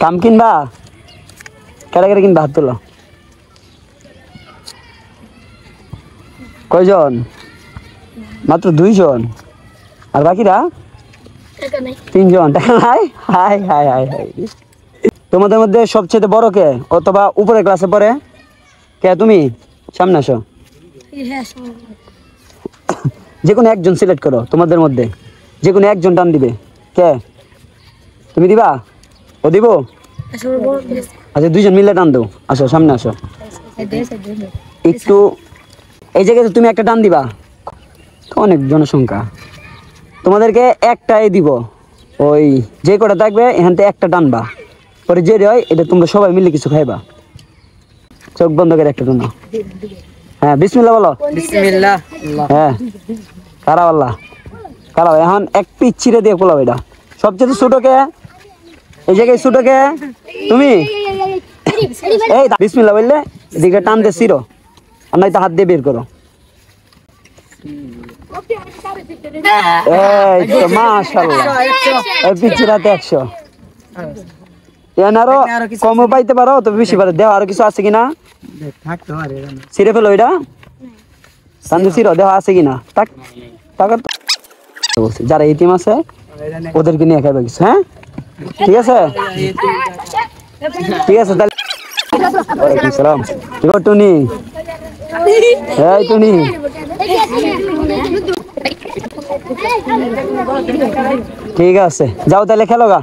কাম কিনবা কেটে কেটে কিনবা হাত তোলো কয়জন মাত্র 2 জন আর বাকিরা 3 জন টাকা নাই হাই হাই হাই হাই তোমাদের মধ্যে সবচেয়ে বড় কে অথবা উপরের ক্লাসে পড়ে কে তুমি সামনে আসো যে কোনো একজন সিলেক্ট করো তোমাদের মধ্যে যে কোনো একজন টান দিবে কে তুমি দিবা ও দিব আচ্ছা 2 জন মিলে টান দাও আসো সামনে আসো একটু এই জায়গায় তুমি একটা টান দিবা অনেক জনসংখ্যা তোমাদেরকে একটাই দিব ওই যে কটা থাকবে এখান থেকে একটা টানবা পরে যে হয় এটা তোমরা সবাই মিলে কিছু খাইবা চোখ বন্ধ করে একটা টানো হ্যাঁ বিসমিল্লাহ বলো বিসমিল্লাহ হ্যাঁ কারাও আল্লাহ কারাও এখন এক পিচ ছিঁড়ে দিয়ে কোলাও এটা সবচেয়ে ছোট কে এই জায়গায় ছোট কে তুমি এই বিসমিল্লাহ বললে এদিকে টান দিয়ে ছিঁড়ো আর নয়তো হাত দিয়ে বের করো এই তো মাশাআল্লাহ এই পিচিরাতে 100 এনারও কম পাইতে পারো তো বেশি পারো দেও আর কিছু আছে কিনা থাকতে পারে ছিঁড়ে ফেলো এটা টান ছিঁড়ো দেও আছে কিনা তাক টাকা বলছি যারা এতিম আছে ওদেরকে নিয়ে খাইবে কিছু হ্যাঁ ঠিক আছে ঠিক আছে তাহলে ওয়ালাইকুম সালাম কি গো টুনি এই টুনি ঠিক আছে যাও তাহলে খেলো গা